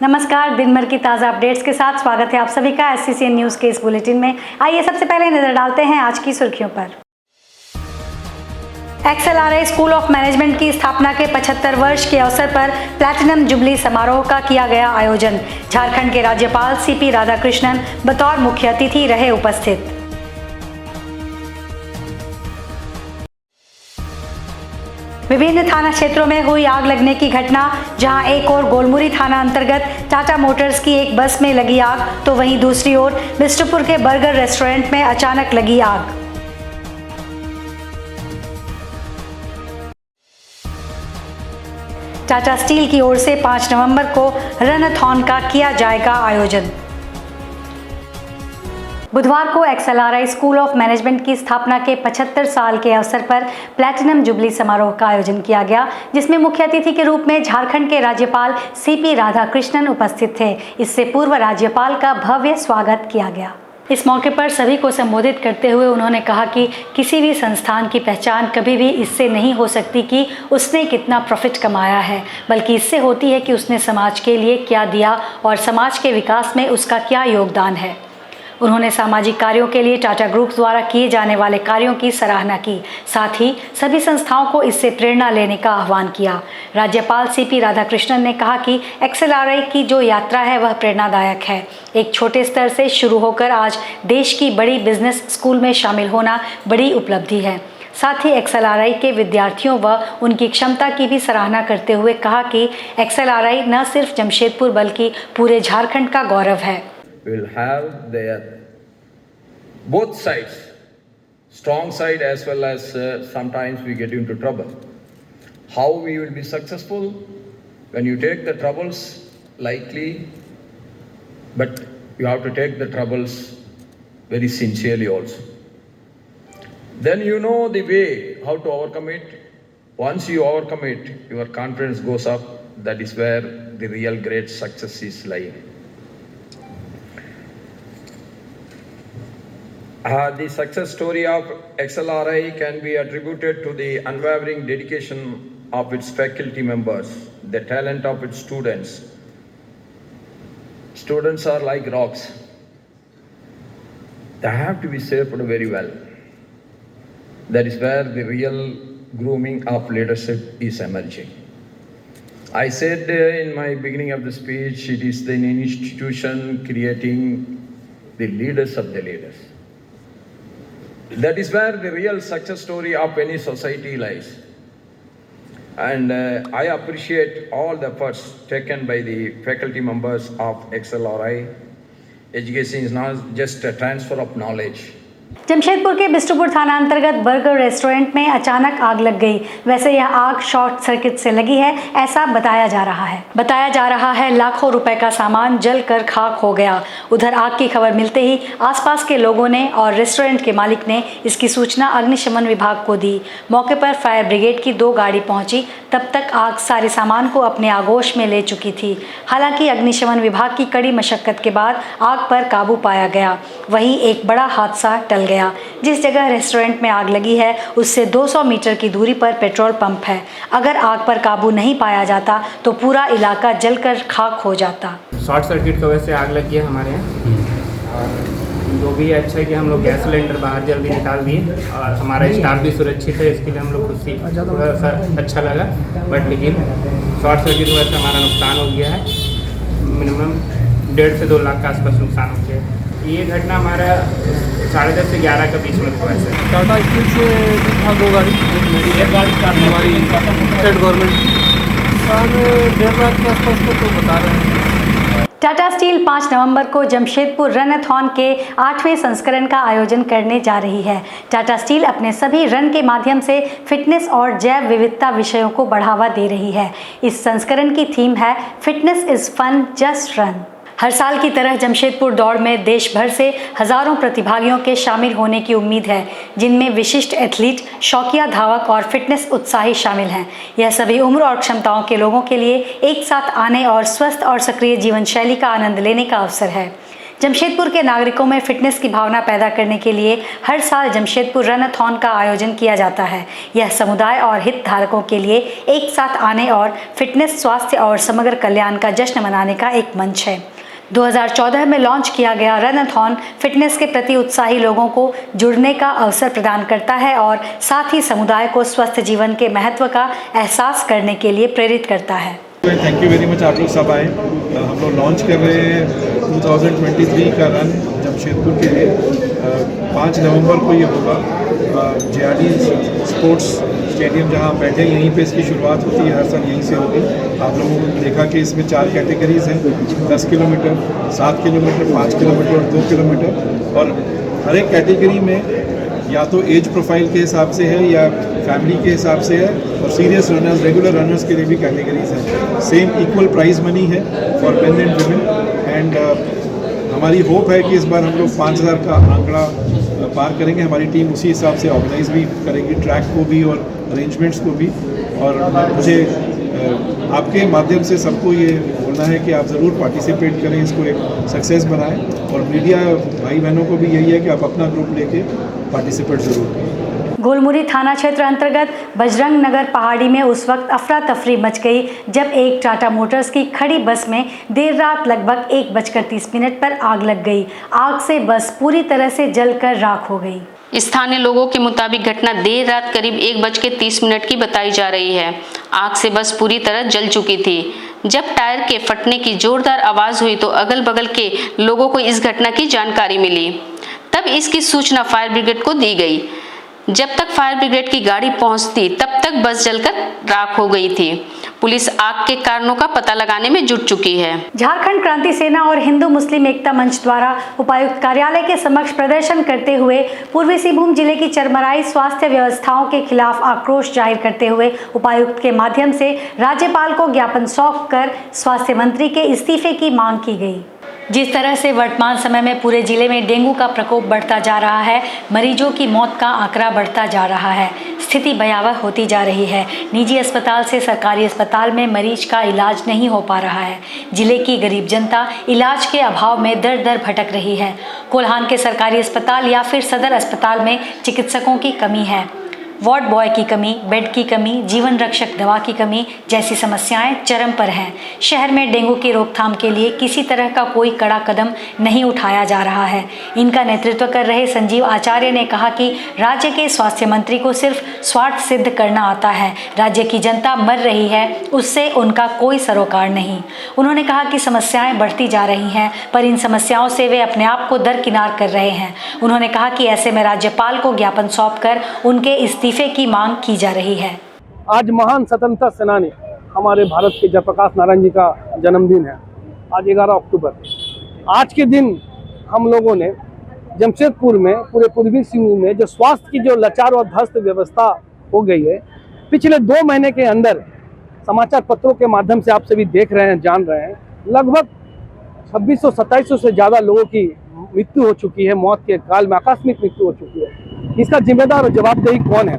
नमस्कार, दिन भर की ताज़ा अपडेट्स के साथ स्वागत है आप सभी का SCCN न्यूज़ के इस बुलेटिन में। आइए सबसे पहले नजर डालते हैं आज की सुर्खियों पर। XLRI स्कूल ऑफ मैनेजमेंट की स्थापना के 75 वर्ष के अवसर पर प्लैटिनम जुबली समारोह का किया गया आयोजन। झारखंड के राज्यपाल CP राधाकृष्णन बतौर मुख्य अतिथि रहे उपस्थित। विभिन्न थाना क्षेत्रों में हुई आग लगने की घटना, जहां एक ओर गोलमुरी थाना अंतर्गत टाटा मोटर्स की एक बस में लगी आग, तो वहीं दूसरी ओर बिष्टुपुर के बर्गर रेस्टोरेंट में अचानक लगी आग। टाटा स्टील की ओर से 5 नवंबर को रन-अ-थॉन का किया जाएगा आयोजन। बुधवार को XLRI स्कूल ऑफ मैनेजमेंट की स्थापना के 75 साल के अवसर पर प्लैटिनम जुबली समारोह का आयोजन किया गया, जिसमें मुख्य अतिथि के रूप में झारखंड के राज्यपाल CP राधाकृष्णन उपस्थित थे। इससे पूर्व राज्यपाल का भव्य स्वागत किया गया। इस मौके पर सभी को संबोधित करते हुए उन्होंने कहा कि किसी भी संस्थान की पहचान कभी भी इससे नहीं हो सकती कि उसने कितना प्रॉफिट कमाया है, बल्कि इससे होती है कि उसने समाज के लिए क्या दिया और समाज के विकास में उसका क्या योगदान है। उन्होंने सामाजिक कार्यों के लिए टाटा ग्रुप द्वारा किए जाने वाले कार्यों की सराहना की, साथ ही सभी संस्थाओं को इससे प्रेरणा लेने का आह्वान किया। राज्यपाल CP राधाकृष्णन ने कहा कि XLRI की जो यात्रा है वह प्रेरणादायक है। एक छोटे स्तर से शुरू होकर आज देश की बड़ी बिजनेस स्कूल में शामिल होना बड़ी उपलब्धि है। साथ ही XLRI के विद्यार्थियों व उनकी क्षमता की भी सराहना करते हुए कहा कि XLRI न सिर्फ जमशेदपुर बल्कि पूरे झारखंड का गौरव है। Will have their both sides, strong side as well as sometimes we get into trouble. How we will be successful when you take the troubles lightly, but you have to take the troubles very sincerely also. Then you know the way how to overcome it. Once you overcome it, your confidence goes up. That is where the real great success is lying. The success story of XLRI can be attributed to the unwavering dedication of its faculty members, the talent of its students. Students are like rocks. They have to be shaped very well. That is where the real grooming of leadership is emerging. I said in my beginning of the speech, it is an institution creating the leaders of the leaders. That is where the real success story of any society lies. And I appreciate all the efforts taken by the faculty members of XLRI. Education is not just a transfer of knowledge. Jamshedpur के बिष्टुपुर थाना अंतर्गत burger restaurant में अचानक आग लग गई। वैसे यह आग शॉर्ट सर्किट से लगी है, ऐसा बताया जा रहा है लाखों रुपए का सामान जलकर खाक हो गया। उधर आग की खबर मिलते ही आसपास के लोगों ने और रेस्टोरेंट के मालिक ने इसकी सूचना अग्निशमन विभाग को दी। मौके पर फायर ब्रिगेड की 2 गाड़ी पहुंची। तब तक आग सारे सामान को अपने आगोश में ले चुकी थी। हालांकि अग्निशमन विभाग की कड़ी मशक्कत के बाद आग पर काबू पाया गया। वहीं एक बड़ा हादसा टल गया। जिस जगह रेस्टोरेंट में आग लगी है उससे 200 मीटर की दूरी पर पेट्रोल पंप है। अगर आग पर काबू नहीं पाया जाता तो पूरा इलाका जलकर खाक हो जाता। शॉर्ट सर्किट की वजह से आग लगी है हमारे यहाँ, और जो भी अच्छा है कि हम लोग गैस सिलेंडर बाहर जल्दी निकाल दिए और हमारा स्टाफ भी सुरक्षित है। इसके लिए हम लोग खुशी थोड़ा सा अच्छा लगा, बट लेकिन शॉर्ट सर्किट की वजह से हमारा नुकसान हो गया है। मिनिमम 1.5 से 2 लाख का आसपास नुकसान हो गया है। ये घटना हमारा 10:30 से 11 के बीच में हुआ है। टाटा स्टील से था 2 गाड़ी, एक गाड़ी हमारी स्टेट गवर्नमेंट 1.5 लाख के आसपास तो बता रहे हैं। टाटा स्टील 5 नवंबर को जमशेदपुर रन-अ-थॉन के 8वें संस्करण का आयोजन करने जा रही है। टाटा स्टील अपने सभी रन के माध्यम से फिटनेस और जैव विविधता विषयों को बढ़ावा दे रही है। इस संस्करण की थीम है fitness is fun just run. हर साल की तरह जमशेदपुर दौड़ में देश भर से हजारों प्रतिभागियों के शामिल होने की उम्मीद है, जिनमें विशिष्ट एथलीट, शौकिया धावक और फिटनेस उत्साही शामिल हैं। यह सभी उम्र और क्षमताओं के लोगों के लिए एक साथ आने और स्वस्थ और सक्रिय जीवन शैली का आनंद लेने का अवसर है। जमशेदपुर के नागरिकों में फिटनेस की भावना पैदा करने के लिए हर साल जमशेदपुर रन-अ-थॉन का आयोजन किया जाता है। यह समुदाय और हितधारकों के लिए एक साथ आने और फिटनेस, स्वास्थ्य और समग्र कल्याण का जश्न मनाने का एक मंच है। 2014 में लॉन्च किया गया रन-अ-थॉन फिटनेस के प्रति उत्साही लोगों को जुड़ने का अवसर प्रदान करता है और साथ ही समुदाय को स्वस्थ जीवन के महत्व का एहसास करने के लिए प्रेरित करता है। थैंक यू वेरी मच, आप लोग सब आए। हम लोग लॉन्च कर रहे हैं 2023 का रन जमशेदपुर के लिए। 5 नवंबर को ये होगा। JRD स्पोर्ट्स स्टेडियम जहां बैठे यहीं पे इसकी शुरुआत होती है, हर साल यहीं से होगी। आप लोगों ने देखा कि इसमें 4 कैटेगरीज हैं, 10 किलोमीटर, 7 किलोमीटर, 5 किलोमीटर और 2 किलोमीटर। और हर एक कैटेगरी में या तो एज प्रोफाइल के हिसाब से है या फैमिली के हिसाब से है, और सीरियस रनर्स, रेगुलर रनर्स के लिए भी कैटेगरीज हैं। सेम इक्वल प्राइज मनी है for main and women. And हमारी होप है कि इस बार हम लोग 5000 का आंकड़ा पार करेंगे। हमारी टीम उसी हिसाब से ऑर्गेनाइज भी करेगी, ट्रैक को भी और अरेंजमेंट्स को भी। और मुझे आपके माध्यम से सबको ये बोलना है कि आप ज़रूर पार्टिसिपेट करें, इसको एक सक्सेस बनाएं। और मीडिया भाई बहनों को भी यही है कि आप अपना ग्रुप लेके पार्टिसिपेट ज़रूर करें। गोलमुरी थाना क्षेत्र अंतर्गत बजरंग नगर पहाड़ी में उस वक्त अफरा तफरी मच गई जब एक टाटा मोटर्स की खड़ी बस में देर रात लगभग 1:30 पर आग लग गई। आग से बस पूरी तरह से जलकर राख हो गई। स्थानीय लोगों के मुताबिक घटना देर रात करीब 1:30 की बताई जा रही है। आग से बस पूरी तरह जल चुकी थी। जब टायर के फटने की जोरदार आवाज हुई तो अगल बगल के लोगों को इस घटना की जानकारी मिली। तब इसकी सूचना फायर ब्रिगेड को दी गई। जब तक फायर ब्रिगेड की गाड़ी पहुंचती तब तक बस जलकर राख हो गई थी। पुलिस आग के कारणों का पता लगाने में जुट चुकी है। झारखंड क्रांति सेना और हिंदू मुस्लिम एकता मंच द्वारा उपायुक्त कार्यालय के समक्ष प्रदर्शन करते हुए पूर्वी सिंहभूम जिले की चरमराई स्वास्थ्य व्यवस्थाओं के खिलाफ आक्रोश जाहिर करते हुए उपायुक्त के माध्यम से राज्यपाल को ज्ञापन सौंपकर स्वास्थ्य मंत्री के इस्तीफे की मांग की गई। जिस तरह से वर्तमान समय में पूरे जिले में डेंगू का प्रकोप बढ़ता जा रहा है, मरीजों की मौत का आंकड़ा बढ़ता जा रहा है, स्थिति भयावह होती जा रही है। निजी अस्पताल से सरकारी अस्पताल में मरीज का इलाज नहीं हो पा रहा है। जिले की गरीब जनता इलाज के अभाव में दर दर भटक रही है। कोल्हान के सरकारी अस्पताल या फिर सदर अस्पताल में चिकित्सकों की कमी है, वार्ड बॉय की कमी, बेड की कमी, जीवन रक्षक दवा की कमी जैसी समस्याएं चरम पर हैं। शहर में डेंगू की रोकथाम के लिए किसी तरह का कोई कड़ा कदम नहीं उठाया जा रहा है। इनका नेतृत्व कर रहे संजीव आचार्य ने कहा कि राज्य के स्वास्थ्य मंत्री को सिर्फ स्वार्थ सिद्ध करना आता है। राज्य की जनता मर रही है, उससे उनका कोई सरोकार नहीं। उन्होंने कहा कि समस्याएं बढ़ती जा रही हैं, पर इन समस्याओं से वे अपने आप को दरकिनार कर रहे हैं। उन्होंने कहा कि ऐसे में राज्यपाल को ज्ञापन सौंपकर उनके इस्तीफे की मांग की जा रही है। आज महान स्वतंत्रता सेनानी हमारे भारत के जयप्रकाश नारायण जी का जन्मदिन है। आज 11 अक्टूबर। आज के दिन हम लोगों ने जमशेदपुर में, पूरे पूर्वी सिंहभूम में जो स्वास्थ्य की जो लाचार और ध्वस्त व्यवस्था हो गई है, पिछले 2 महीने के अंदर समाचार पत्रों के माध्यम से आप सभी देख रहे हैं, जान रहे हैं, लगभग 2600-2700 से ज़्यादा लोगों की मृत्यु हो चुकी है। मौत के काल में आकस्मिक मृत्यु हो चुकी है। इसका जिम्मेदार और जवाबदेही कौन है?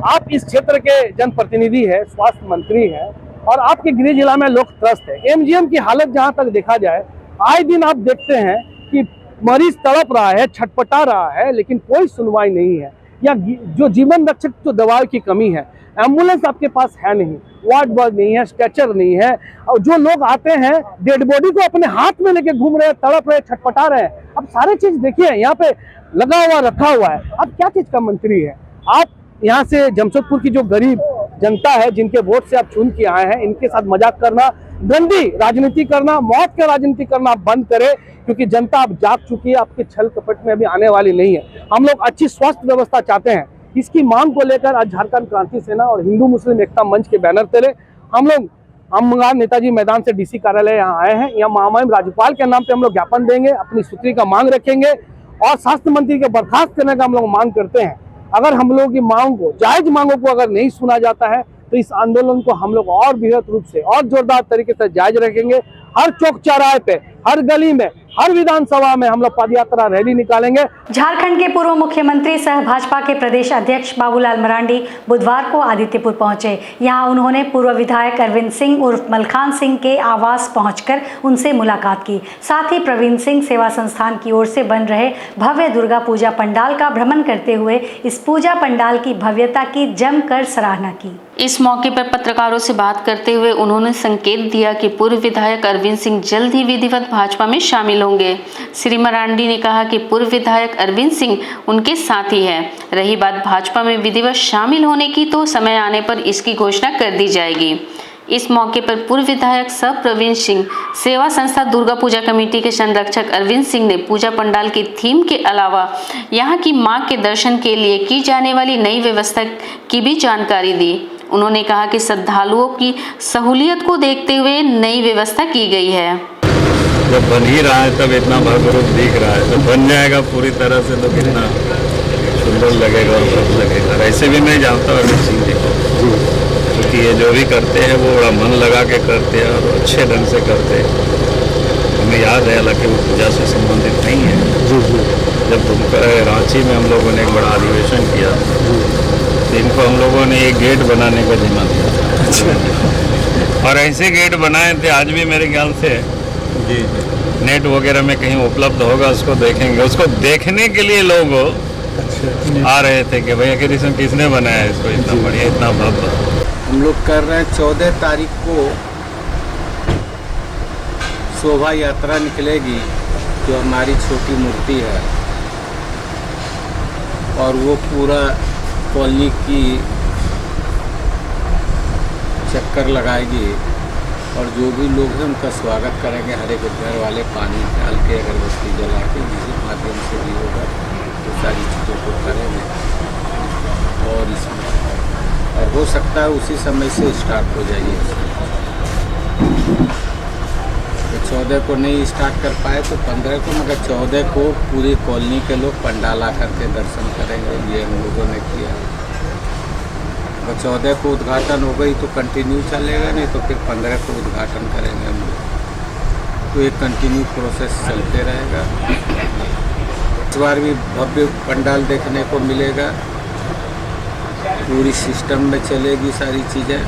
आप इस क्षेत्र के जनप्रतिनिधि है, स्वास्थ्य मंत्री है, और आपके गृह जिला में लोग त्रस्त है। MGM की हालत जहां तक देखा जाए, आए दिन आप देखते हैं कि मरीज तड़प रहा है, छटपटा रहा है, लेकिन कोई सुनवाई नहीं है। या जो जीवन रक्षक जो दवाओं की कमी है, एम्बुलेंस आपके पास है नहीं, वार्ड बॉय नहीं है, स्ट्रेचर नहीं है, और जो लोग आते हैं डेड बॉडी को अपने हाथ में लेके घूम रहे हैं, तड़प रहे, छटपटा रहे हैं। अब सारे चीज देखिए यहाँ पे लगा हुआ, रखा हुआ है। अब क्या चीज का मंत्री है आप? यहाँ से जमशेदपुर की जो गरीब जनता है, जिनके वोट से आप चुन के आए हैं, इनके साथ मजाक करना, गंदी राजनीति करना, मौत की राजनीति करना आप बंद करें, क्योंकि जनता अब जाग चुकी है। आपके छल कपट में अभी आने वाली नहीं है। हम लोग अच्छी स्वास्थ्य व्यवस्था चाहते हैं। इसकी मांग को लेकर आज झारखंड क्रांति सेना और हिंदू मुस्लिम एकता मंच के बैनर तले हम लोग अमगार नेताजी मैदान से DC कार्यालय यहाँ आए हैं। यहाँ महामहिम राज्यपाल के नाम पे हम लोग ज्ञापन देंगे, अपनी सूत्री का मांग रखेंगे और स्वास्थ्य मंत्री के बर्खास्त करने का हम लोग मांग करते हैं। अगर हम लोगों की मांग को, जायज मांगों को अगर नहीं सुना जाता है तो इस आंदोलन को हम लोग और बृहद रूप से और जोरदार तरीके से जायज रखेंगे। हर चौक चौराहे पे, हर गली में, हर विधानसभा में हम लोग पदयात्रा रैली निकालेंगे। झारखंड के पूर्व मुख्यमंत्री सह भाजपा के प्रदेश अध्यक्ष बाबूलाल मरांडी बुधवार को आदित्यपुर पहुंचे। यहां उन्होंने पूर्व विधायक अरविंद सिंह उर्फ मलखान सिंह के आवास पहुंचकर उनसे मुलाकात की। साथ ही प्रवीण सिंह सेवा संस्थान की ओर से बन रहे भव्य दुर्गा पूजा पंडाल का भ्रमण करते हुए इस पूजा पंडाल की भव्यता की जमकर सराहना की। इस मौके पर पत्रकारों से बात करते हुए उन्होंने संकेत दिया कि पूर्व विधायक अरविंद सिंह जल्द ही विधिवत भाजपा में शामिल होंगे। श्री मरांडी ने कहा कि पूर्व विधायक अरविंद सिंह उनके साथी हैं। रही बात भाजपा में विधिवत शामिल होने की, तो समय आने पर इसकी घोषणा कर दी जाएगी। इस मौके पर पूर्व विधायक सह प्रवीण सिंह, सेवा संस्था दुर्गा पूजा कमेटी के संरक्षक अरविंद सिंह ने पूजा पंडाल की थीम के अलावा यहाँ की मां के दर्शन के लिए की जाने वाली नई व्यवस्था की भी जानकारी दी। उन्होंने कहा कि श्रद्धालुओं की सहूलियत को देखते हुए नई व्यवस्था की गई है। जब बन ही रहा है तब इतना भव्य रूप दिख रहा है, तो बन जाएगा पूरी तरह से तो कितना सुंदर लगेगा और भव्य लगेगा। ऐसे भी मैं जानता हूँ अरविंद सिंह जी को, क्योंकि ये जो भी करते हैं वो बड़ा मन लगा के करते हैं और अच्छे ढंग से करते हैं। हमें याद है, हालांकि वो पूजा से संबंधित नहीं है। जब रांची में हम लोगों ने एक बड़ा अधिवेशन किया तो इनको हम लोगों ने एक गेट बनाने का जिम्मा दिया था। और ऐसे गेट बनाए थे, आज भी मेरे ख्याल से जी नेट वगैरह में कहीं उपलब्ध होगा, उसको देखेंगे। उसको देखने के लिए लोग आ रहे थे कि भैया किसने बनाया है इसको, इतना बढ़िया, इतना भव्य। हम लोग कर रहे हैं 14 तारीख को शोभा यात्रा निकलेगी, जो हमारी छोटी मूर्ति है, और वो पूरा कॉलोनी की चक्कर लगाएगी और जो भी लोग हैं उनका स्वागत करेंगे। हर एक घर वाले पानी डाल के, अगरबत्ती जला के, जिस माध्यम से भी होगा तो सारी चीज़ों को करेंगे। और इसमें और हो सकता है उसी समय से स्टार्ट हो जाइए। तो 14 को नहीं स्टार्ट कर पाए तो 15 को, मगर 14 को पूरी कॉलोनी के लोग पंडाल आकर के दर्शन करेंगे। ये हम लोगों ने किया। अगर 14 को उद्घाटन हो गई तो कंटिन्यू चलेगा, नहीं तो फिर 15 को उद्घाटन करेंगे हम लोग। तो एक कंटिन्यू प्रोसेस चलते रहेगा। इस बार भी भव्य पंडाल देखने को मिलेगा, पूरी सिस्टम में चलेगी सारी चीज़ें।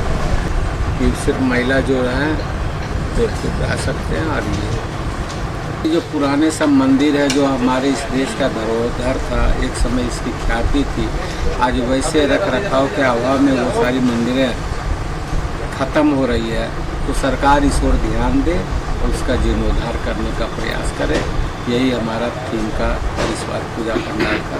कि सिर्फ महिला जो हैं देख के आ सकते हैं। और ये जो पुराने सब मंदिर है, जो हमारे इस देश का धरोहर था, एक समय इसकी ख्याति थी, आज वैसे रख रखाव के अभाव में वो सारी मंदिरें ख़त्म हो रही है। तो सरकार इस ओर ध्यान दे और उसका जीर्णोद्धार करने का प्रयास करे। यही हमारा थीम का और इस बार पूजा पंडाल का।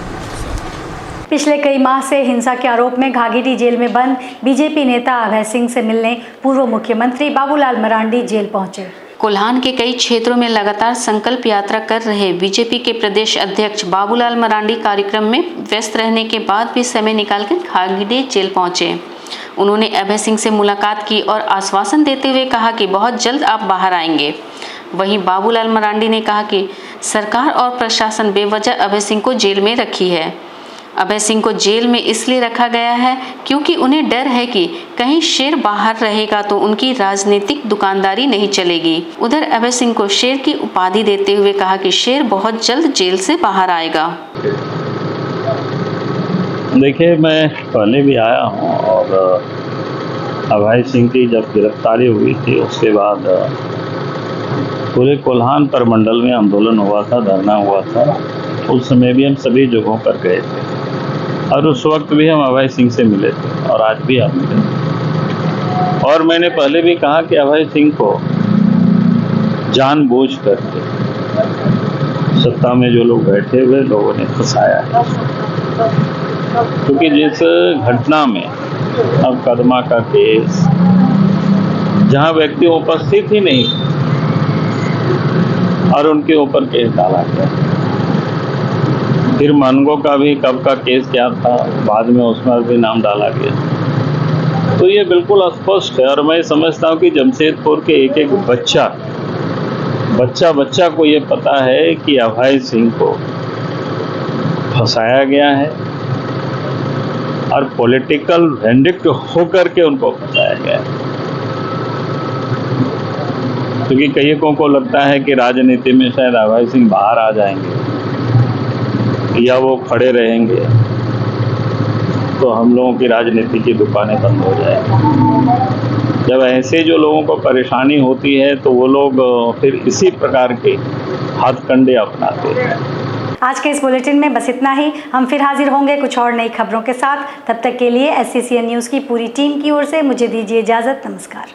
पिछले कई माह से हिंसा के आरोप में घाघीडीह जेल में बंद बीजेपी नेता अभय सिंह से मिलने पूर्व मुख्यमंत्री बाबूलाल मरांडी जेल पहुंचे। कोल्हान के कई क्षेत्रों में लगातार संकल्प यात्रा कर रहे बीजेपी के प्रदेश अध्यक्ष बाबूलाल मरांडी कार्यक्रम में व्यस्त रहने के बाद भी समय निकालकर घाघीडीह जेल पहुंचे। उन्होंने अभय सिंह से मुलाकात की और आश्वासन देते हुए कहा कि बहुत जल्द आप बाहर आएंगे। वहीं बाबूलाल मरांडी ने कहा कि सरकार और प्रशासन बेवजह अभय सिंह को जेल में रखी है। अभय सिंह को जेल में इसलिए रखा गया है क्योंकि उन्हें डर है कि कहीं शेर बाहर रहेगा तो उनकी राजनीतिक दुकानदारी नहीं चलेगी। उधर अभय सिंह को शेर की उपाधि देते हुए कहा कि शेर बहुत जल्द जेल से बाहर आएगा। देखिए, मैं पहले भी आया हूँ और अभय सिंह की जब गिरफ्तारी हुई थी उसके बाद पूरे कोल्हान प्रमंडल में आंदोलन हुआ था, धरना हुआ था। उस समय भी हम सभी जगहों पर गए थे और उस वक्त भी हम अभय सिंह से मिले थे और आज भी हम मिले। और मैंने पहले भी कहा कि अभय सिंह को जानबूझ करके सत्ता में जो लोग बैठे हुए लोगों ने फंसाया है, क्योंकि जिस घटना में अब कदमा का केस, जहां व्यक्ति उपस्थित ही नहीं और उनके ऊपर केस डाला गया। फिर मनगो का भी कब का केस क्या था, बाद में उसमें भी नाम डाला गया। तो ये बिल्कुल स्पष्ट है और मैं समझता हूँ कि जमशेदपुर के एक एक बच्चा को ये पता है कि अभय सिंह को फंसाया गया है और पॉलिटिकल वेंडिक्ट होकर के उनको फंसाया गया है। क्योंकि कईयों को लगता है कि राजनीति में शायद अभय सिंह बाहर आ जाएंगे या वो खड़े रहेंगे तो हम लोगों की राजनीति की दुकानें बंद हो जाएंगी। जब ऐसे जो लोगों को परेशानी होती है तो वो लोग फिर इसी प्रकार के हथकंडे अपनाते हैं। आज के इस बुलेटिन में बस इतना ही। हम फिर हाजिर होंगे कुछ और नई खबरों के साथ। तब तक के लिए SCCN न्यूज़ की पूरी टीम की ओर से मुझे दीजिए इजाज़त। नमस्कार।